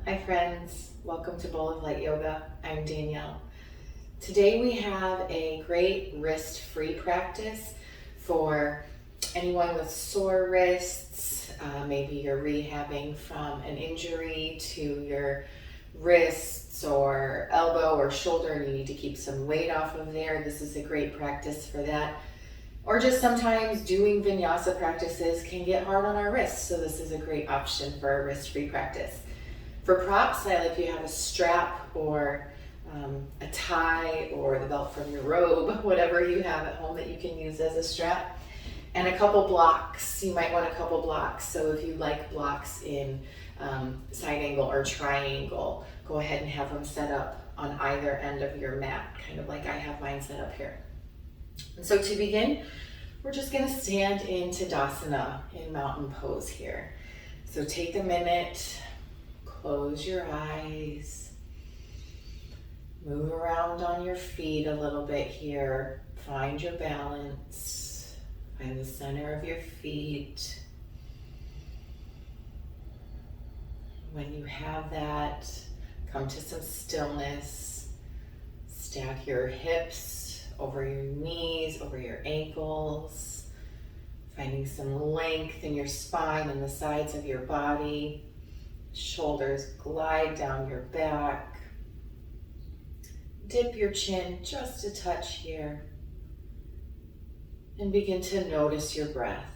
Hi friends, welcome to Bowl of Light Yoga. I'm Danielle. Today we have a great wrist-free practice for anyone with sore wrists. Maybe you're rehabbing from an injury to your wrists or elbow or shoulder and you need to keep some weight off of there. This is a great practice for that. Or just sometimes doing vinyasa practices can get hard on our wrists, so this is a great option for a wrist-free practice. For props, I like if you have a strap or a tie or the belt from your robe, whatever you have at home that you can use as a strap. And a couple blocks. You might want a couple blocks. So if you like blocks in side angle or triangle, go ahead and have them set up on either end of your mat, kind of like I have mine set up here. And so to begin, we're just going to stand in Tadasana in mountain pose here. So take a minute, close your eyes, move around on your feet a little bit here, find your balance, find the center of your feet. When you have that, come to some stillness, stack your hips over your knees, over your ankles, finding some length in your spine and the sides of your body. Shoulders glide down your back. Dip your chin just a touch here and begin to notice your breath.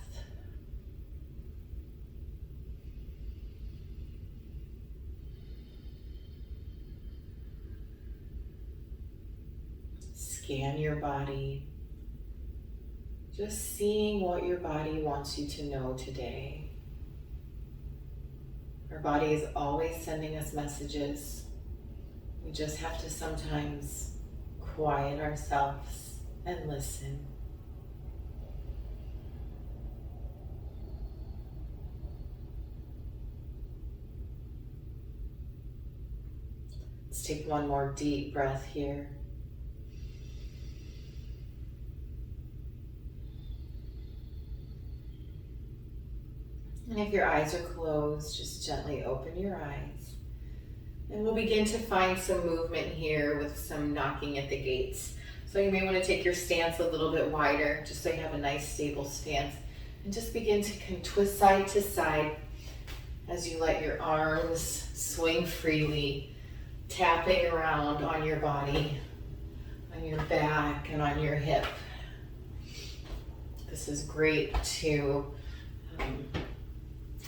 Scan your body, just seeing what your body wants you to know today. Our body is always sending us messages. We just have to sometimes quiet ourselves and listen. Let's take one more deep breath here. And if your eyes are closed, just gently open your eyes. And we'll begin to find some movement here with some knocking at the gates. So you may want to take your stance a little bit wider, just so you have a nice stable stance. And just begin to twist side to side as you let your arms swing freely, tapping around on your body, on your back, and on your hip. This is great to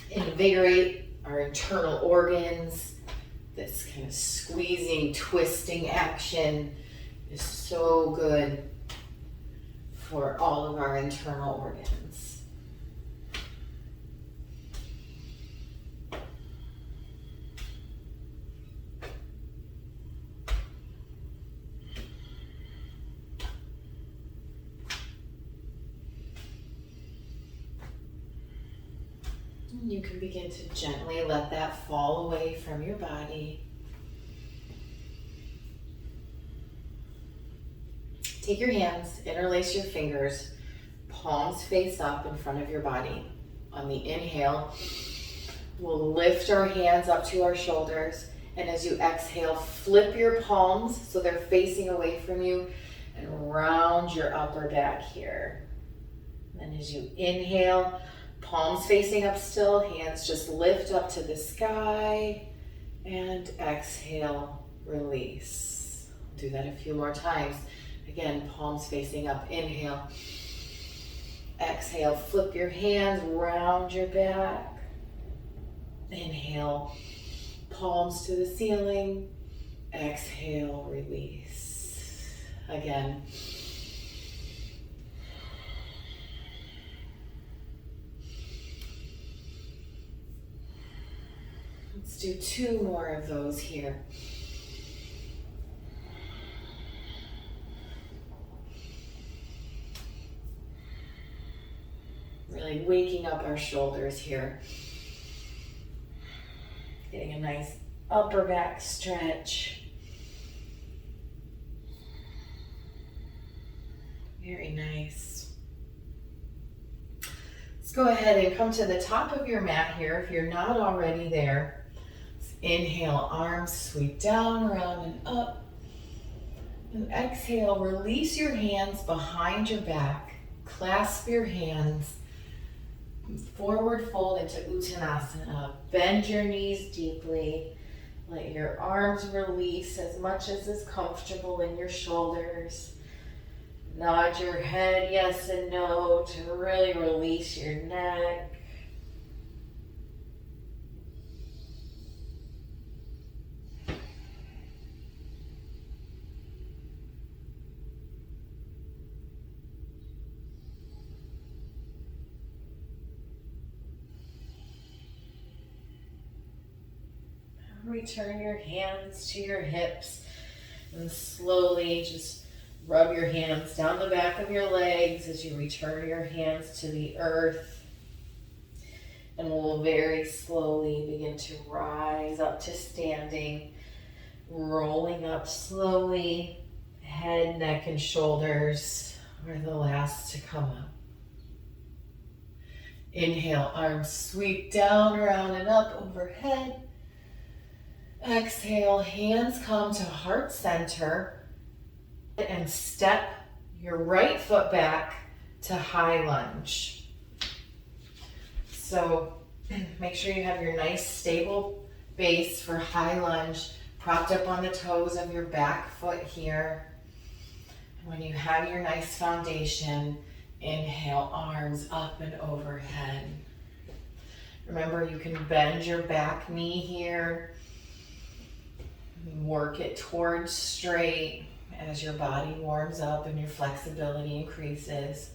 invigorate our internal organs. This kind of squeezing, twisting action is so good for all of our internal organs. You can begin to gently let that fall away from your body. Take your hands, interlace your fingers, palms face up in front of your body. On the inhale, we'll lift our hands up to our shoulders, and as you exhale, flip your palms so they're facing away from you and round your upper back here. And then as you inhale, palms facing up still, hands just lift up to the sky, and exhale, release. Do that a few more times. Again, palms facing up, inhale. Exhale, flip your hands, round your back. Inhale, palms to the ceiling. Exhale, release. Again. Let's do two more of those here. Really waking up our shoulders here. Getting a nice upper back stretch. Very nice. Let's go ahead and come to the top of your mat here if you're not already there. Inhale, arms sweep down, around, and up. And exhale, release your hands behind your back. Clasp your hands. Forward fold into Uttanasana. Bend your knees deeply. Let your arms release as much as is comfortable in your shoulders. Nod your head yes and no to really release your neck. Return your hands to your hips and slowly just rub your hands down the back of your legs as you return your hands to the earth. And we'll very slowly begin to rise up to standing, rolling up slowly. Head, neck, and shoulders are the last to come up. Inhale, arms sweep down, around, and up overhead. Exhale, hands come to heart center and step your right foot back to high lunge. So make sure you have your nice stable base for high lunge, propped up on the toes of your back foot here. When you have your nice foundation, inhale, arms up and overhead. Remember, you can bend your back knee here. Work it towards straight as your body warms up and your flexibility increases.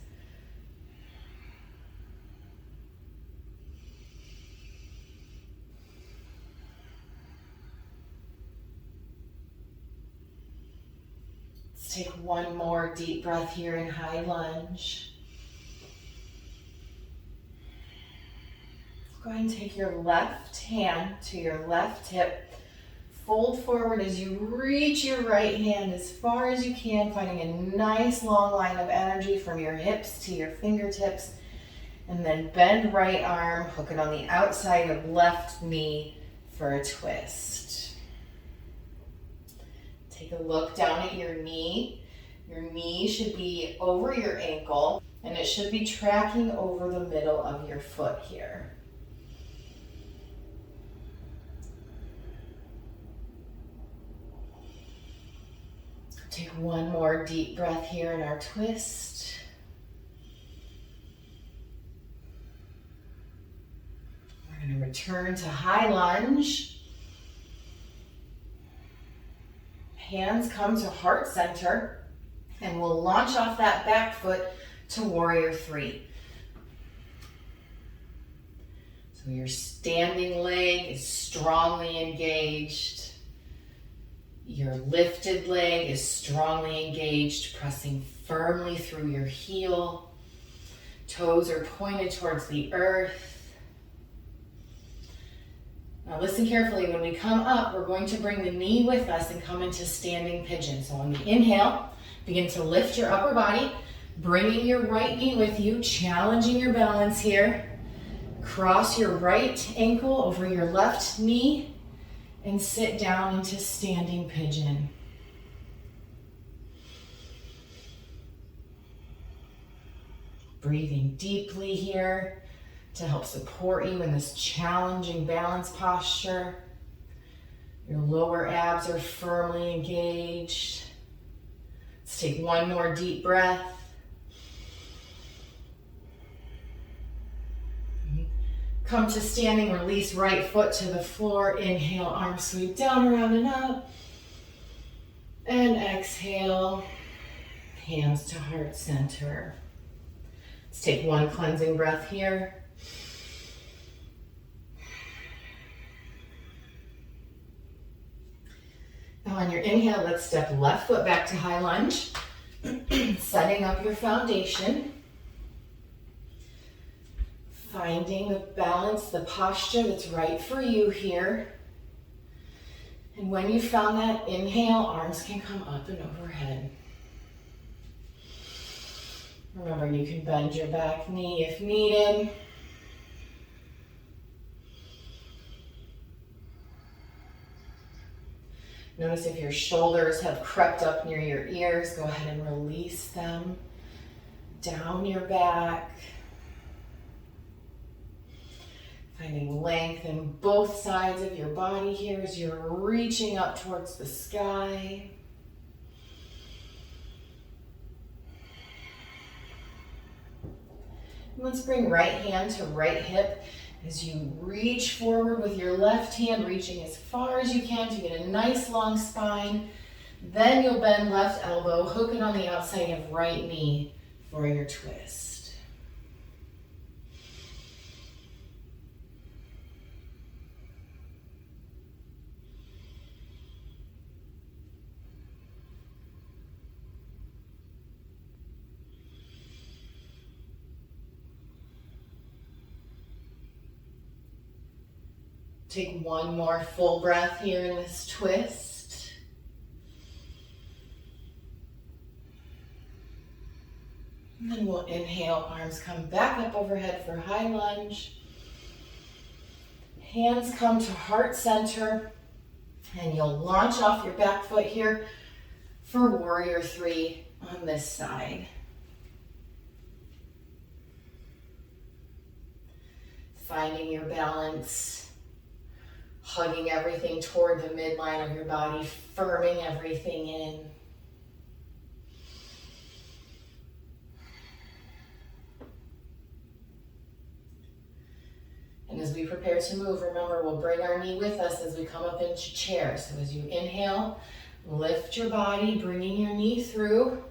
Let's take one more deep breath here in high lunge. Go ahead and take your left hand to your left hip. Fold forward as you reach your right hand as far as you can, finding a nice long line of energy from your hips to your fingertips. And then bend right arm, hook it on the outside of left knee for a twist. Take a look down at your knee. Your knee should be over your ankle, and it should be tracking over the middle of your foot here. Take one more deep breath here in our twist. We're going to return to high lunge. Hands come to heart center, and we'll launch off that back foot to warrior three. So your standing leg is strongly engaged. Your lifted leg is strongly engaged, pressing firmly through your heel. Toes are pointed towards the earth. Now listen carefully. When we come up, we're going to bring the knee with us and come into standing pigeon. So on the inhale, begin to lift your upper body, bringing your right knee with you, challenging your balance here. Cross your right ankle over your left knee and sit down into standing pigeon. Breathing deeply here to help support you in this challenging balance posture. Your lower abs are firmly engaged. Let's take one more deep breath. Come to standing, release right foot to the floor. Inhale, arms sweep down, around, and up. And exhale, hands to heart center. Let's take one cleansing breath here. Now on your inhale, let's step left foot back to high lunge, setting up your foundation. Finding the balance, the posture that's right for you here. And when you found that, inhale, arms can come up and overhead. Remember, you can bend your back knee if needed. Notice if your shoulders have crept up near your ears, go ahead and release them down your back. Finding length in both sides of your body here as you're reaching up towards the sky. And let's bring right hand to right hip as you reach forward with your left hand, reaching as far as you can to get a nice long spine. Then you'll bend left elbow, hook it on the outside of right knee for your twist. Take one more full breath here in this twist. And then we'll inhale, arms come back up overhead for high lunge. Hands come to heart center, and you'll launch off your back foot here for warrior three on this side. Finding your balance. Hugging everything toward the midline of your body, firming everything in. And as we prepare to move, remember we'll bring our knee with us as we come up into chair. So as you inhale, lift your body, bringing your knee through.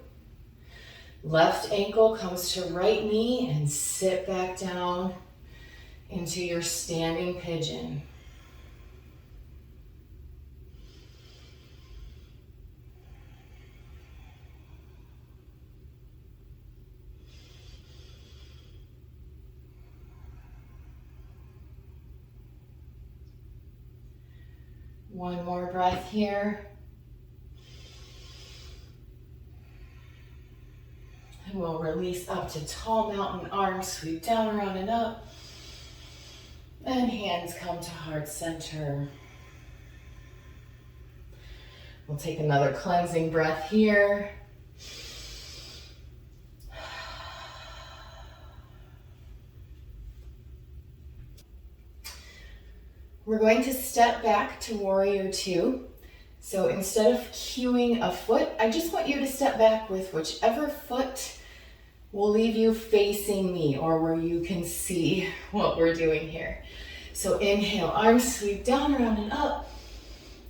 Left ankle comes to right knee and sit back down into your standing pigeon. One more breath here. And we'll release up to tall mountain, arms sweep down, around and up. And hands come to heart center. We'll take another cleansing breath here. We're going to step back to warrior two. So instead of cueing a foot, I just want you to step back with whichever foot will leave you facing me or where you can see what we're doing here. So inhale, arms sweep down, around and up.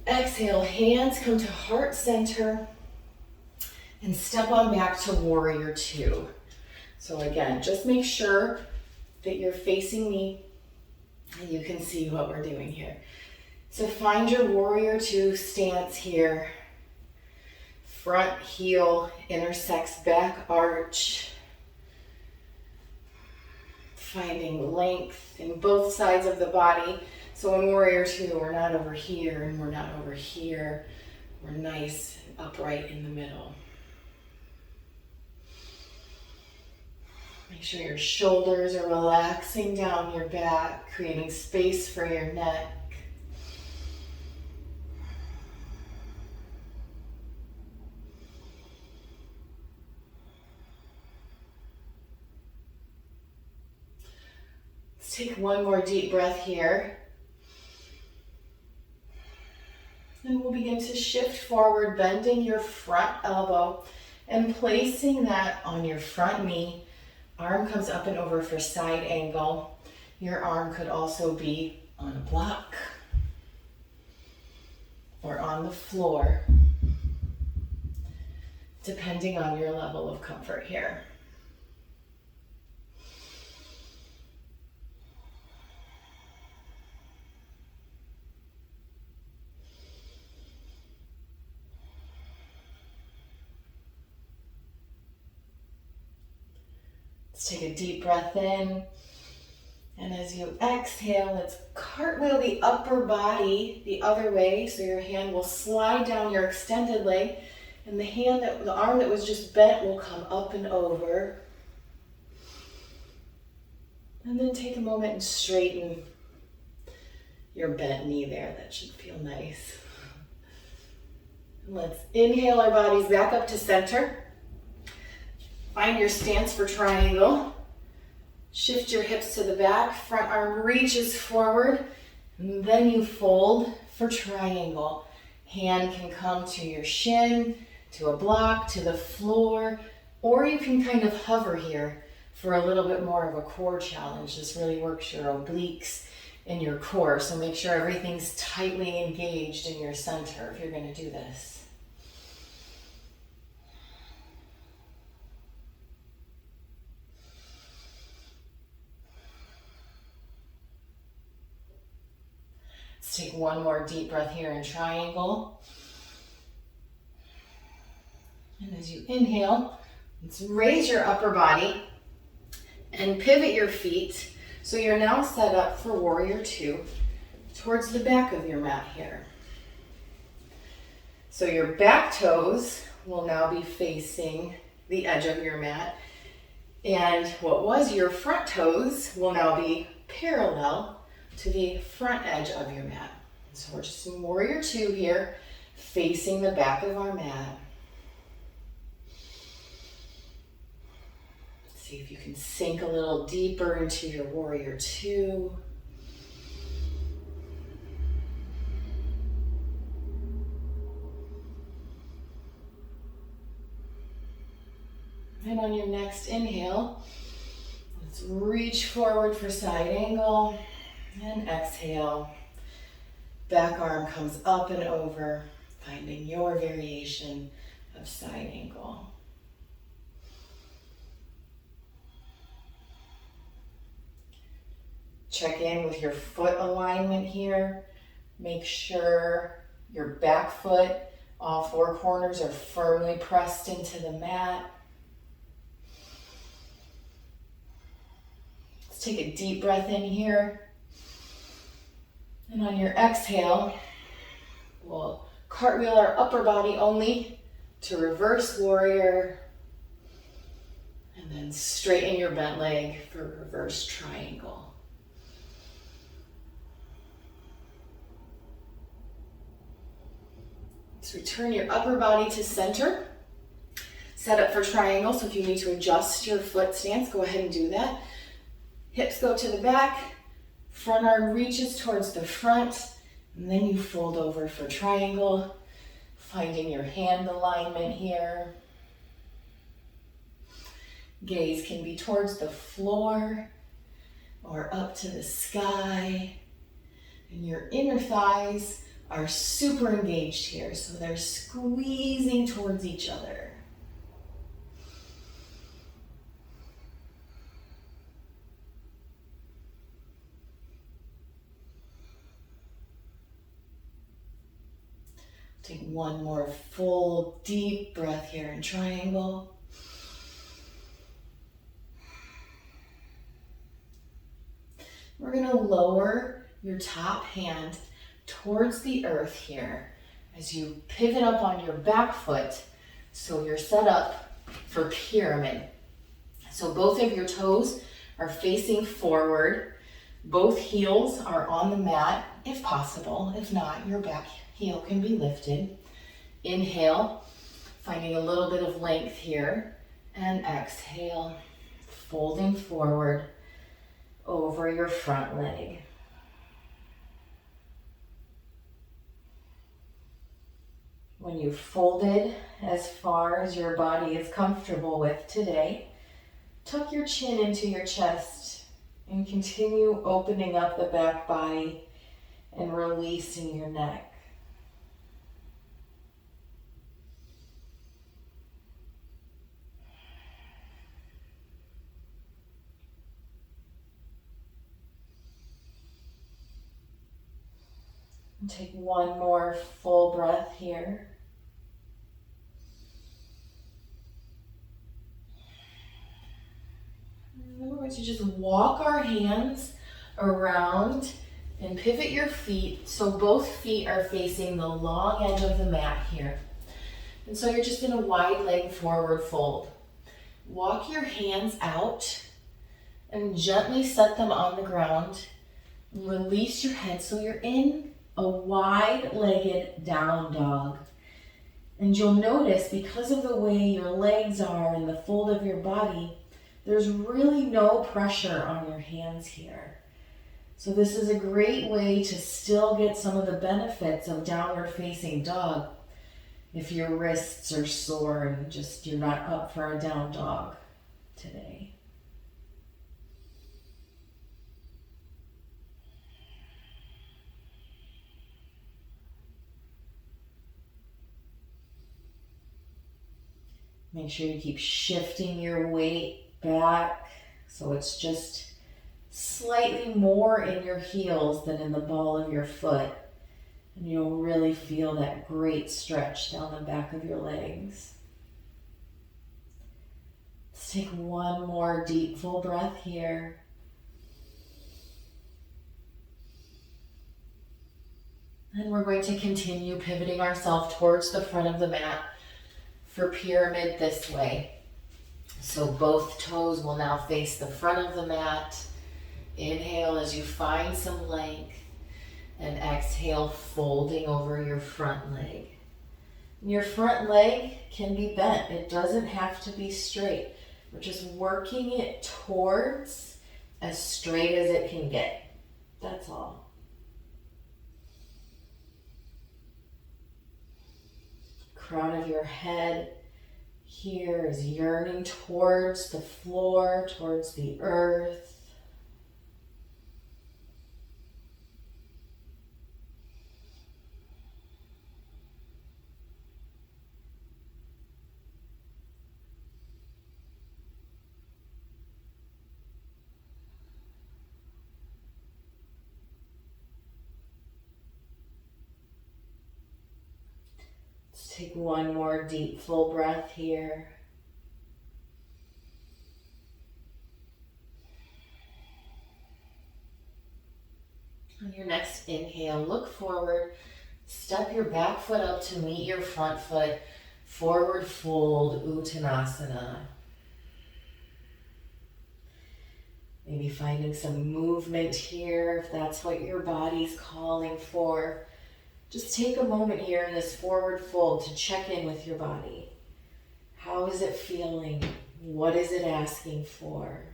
Exhale, hands come to heart center and step on back to warrior two. So again, just make sure that you're facing me and you can see what we're doing here. So find your warrior two stance here. Front heel intersects back arch. Finding length in both sides of the body. So in warrior two, we're not over here and we're not over here. We're nice and upright in the middle. Make sure your shoulders are relaxing down your back, creating space for your neck. Let's take one more deep breath here. And we'll begin to shift forward, bending your front elbow and placing that on your front knee. Arm comes up and over for side angle. Your arm could also be on a block or on the floor, depending on your level of comfort here. Let's take a deep breath in. And as you exhale, let's cartwheel the upper body the other way. So your hand will slide down your extended leg and the arm that was just bent will come up and over. And then take a moment and straighten your bent knee there. That should feel nice. Let's inhale our bodies back up to center. Find your stance for triangle. Shift your hips to the back, front arm reaches forward, and then you fold for triangle. Hand can come to your shin, to a block, to the floor, or you can kind of hover here for a little bit more of a core challenge. This really works your obliques and your core, so make sure everything's tightly engaged in your center if you're going to do this. Let's take one more deep breath here in triangle. And as you inhale, let's raise your upper body and pivot your feet. So you're now set up for Warrior Two towards the back of your mat here. So your back toes will now be facing the edge of your mat. And what was your front toes will now be parallel to the front edge of your mat. So we're just in Warrior Two here, facing the back of our mat. See if you can sink a little deeper into your Warrior Two. And on your next inhale, let's reach forward for side angle. And exhale, back arm comes up and over, finding your variation of side angle. Check in with your foot alignment here. Make sure your back foot, all four corners are firmly pressed into the mat. Let's take a deep breath in here. And on your exhale, we'll cartwheel our upper body only to reverse warrior. And then straighten your bent leg for reverse triangle. Let's return your upper body to center. Set up for triangle, so if you need to adjust your foot stance, go ahead and do that. Hips go to the back. Front arm reaches towards the front, and then you fold over for triangle, finding your hand alignment here. Gaze can be towards the floor or up to the sky. And your inner thighs are super engaged here, so they're squeezing towards each other. Take one more full deep breath here in triangle. We're going to lower your top hand towards the earth here as you pivot up on your back foot, so you're set up for pyramid. So both of your toes are facing forward. Both heels are on the mat if possible. If not, your back heel can be lifted. Inhale, finding a little bit of length here, and exhale, folding forward over your front leg. When you've folded as far as your body is comfortable with today, tuck your chin into your chest and continue opening up the back body and releasing your neck. And take one more full breath here. In other words, you just walk our hands around and pivot your feet so both feet are facing the long edge of the mat here. And so you're just in a wide leg forward fold. Walk your hands out and gently set them on the ground. Release your head so you're in a wide-legged down dog. And you'll notice, because of the way your legs are and the fold of your body, there's really no pressure on your hands here. So this is a great way to still get some of the benefits of downward facing dog if your wrists are sore and just you're not up for a down dog today. Make sure you keep shifting your weight back so it's just slightly more in your heels than in the ball of your foot. And you'll really feel that great stretch down the back of your legs. Let's take one more deep, full breath here. And we're going to continue pivoting ourselves towards the front of the mat for pyramid this way. So both toes will now face the front of the mat. Inhale as you find some length, and exhale, folding over your front leg. Your front leg can be bent. It doesn't have to be straight. We're just working it towards as straight as it can get. That's all. Crown of your head here is yearning towards the floor, towards the earth. Let's take one more deep, full breath here. On your next inhale, look forward, step your back foot up to meet your front foot, forward fold, Uttanasana. Maybe finding some movement here if that's what your body's calling for. Just take a moment here in this forward fold to check in with your body. How is it feeling? What is it asking for?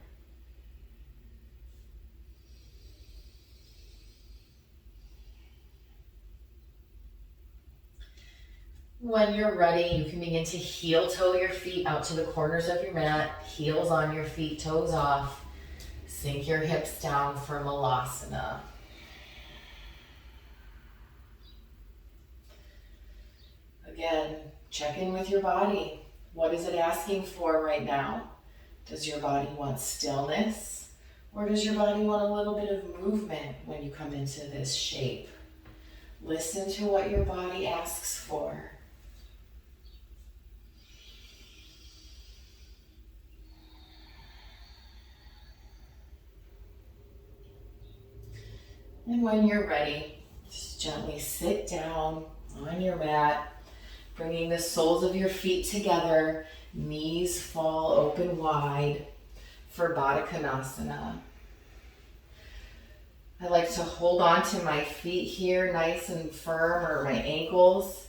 When you're ready, you can begin to heel toe your feet out to the corners of your mat, heels on your feet, toes off. Sink your hips down for Malasana. Again, check in with your body. What is it asking for right now? Does your body want stillness? Or does your body want a little bit of movement when you come into this shape? Listen to what your body asks for. And when you're ready, just gently sit down on your mat, bringing the soles of your feet together, knees fall open wide for Baddha Konasana. I like to hold on to my feet here nice and firm, or my ankles,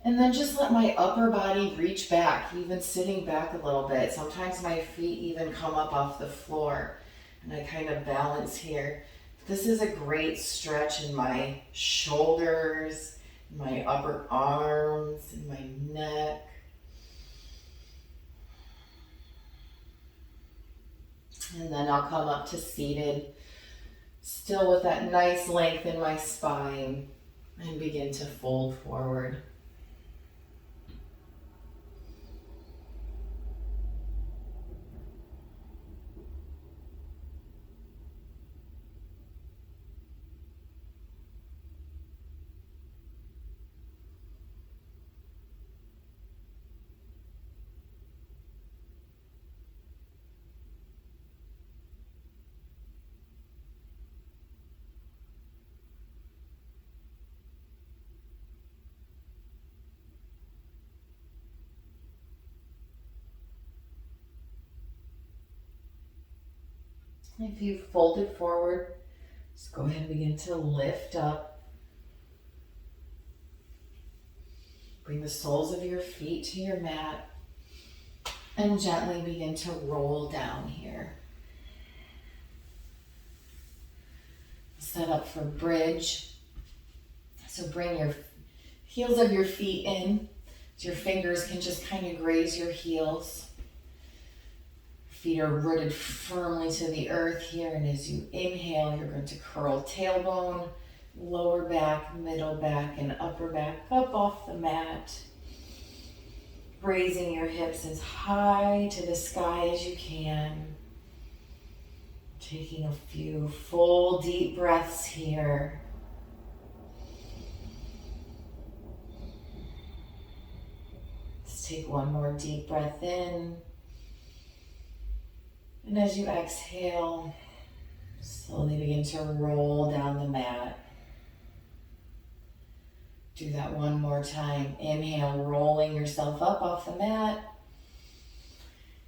and then just let my upper body reach back, even sitting back a little bit. Sometimes my feet even come up off the floor, and I kind of balance here. This is a great stretch in my shoulders, my upper arms, and my neck. And then I'll come up to seated, still with that nice length in my spine, and begin to fold forward. If you've folded forward, just go ahead and begin to lift up. Bring the soles of your feet to your mat and gently begin to roll down here. Set up for bridge. So bring your heels of your feet in. So your fingers can just kind of graze your heels. Feet are rooted firmly to the earth here, and as you inhale, you're going to curl tailbone, lower back, middle back, and upper back up off the mat. Raising your hips as high to the sky as you can. Taking a few full deep breaths here. Let's take one more deep breath in. And as you exhale, slowly begin to roll down the mat. Do that one more time. Inhale, rolling yourself up off the mat.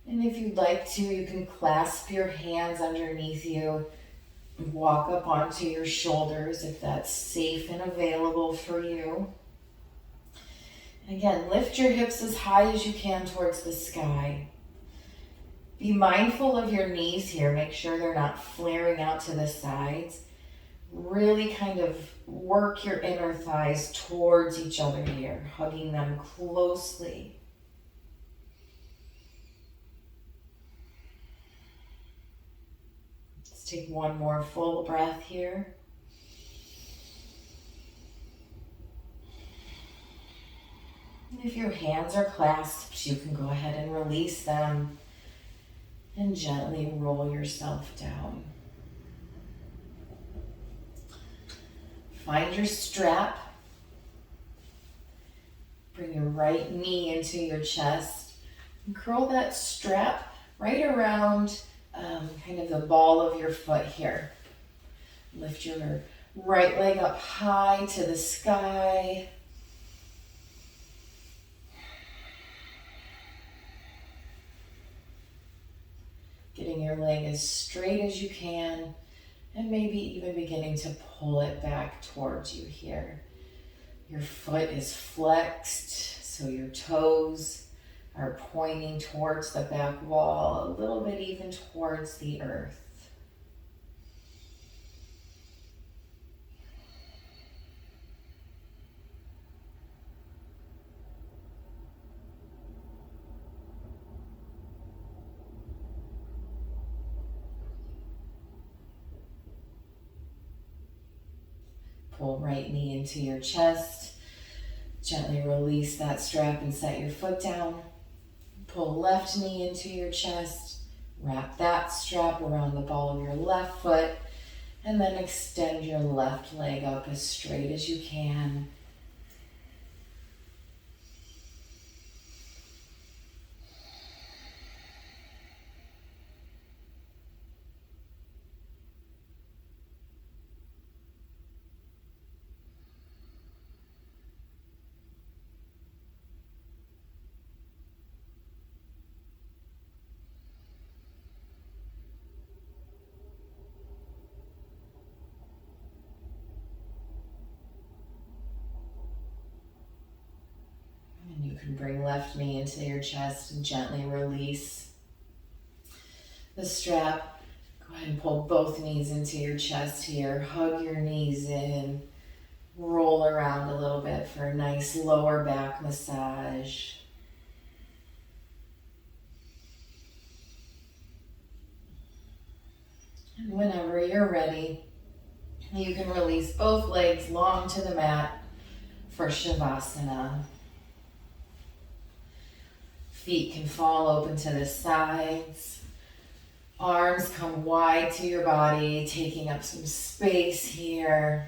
And if you'd like to, you can clasp your hands underneath you and walk up onto your shoulders if that's safe and available for you. And again, lift your hips as high as you can towards the sky. Be mindful of your knees here. Make sure they're not flaring out to the sides. Really kind of work your inner thighs towards each other here, hugging them closely. Let's take one more full breath here. And if your hands are clasped, you can go ahead and release them and gently roll yourself down. Find your strap. Bring your right knee into your chest and curl that strap right around kind of the ball of your foot here. Lift your right leg up high to the sky. Getting your leg as straight as you can, and maybe even beginning to pull it back towards you here. Your foot is flexed, so your toes are pointing towards the back wall, a little bit even towards the earth. Pull right knee into your chest. Gently release that strap and set your foot down. Pull left knee into your chest. Wrap that strap around the ball of your left foot. And then extend your left leg up as straight as you can. You can bring left knee into your chest and gently release the strap. Go ahead and pull both knees into your chest here. Hug your knees in. Roll around a little bit for a nice lower back massage. And whenever you're ready, you can release both legs long to the mat for Shavasana. Feet can fall open to the sides. Arms come wide to your body, taking up some space here.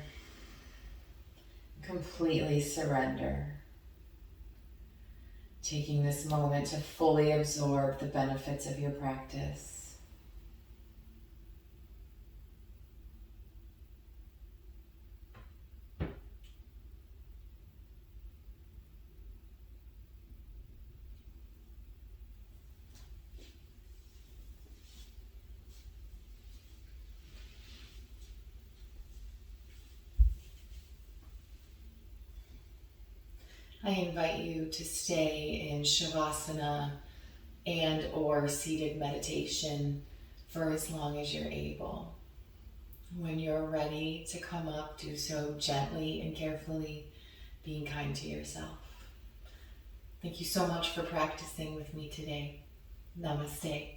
Completely surrender. Taking this moment to fully absorb the benefits of your practice. I invite you to stay in Shavasana and or seated meditation for as long as you're able. When you're ready to come up, do so gently and carefully, being kind to yourself. Thank you so much for practicing with me today. Namaste.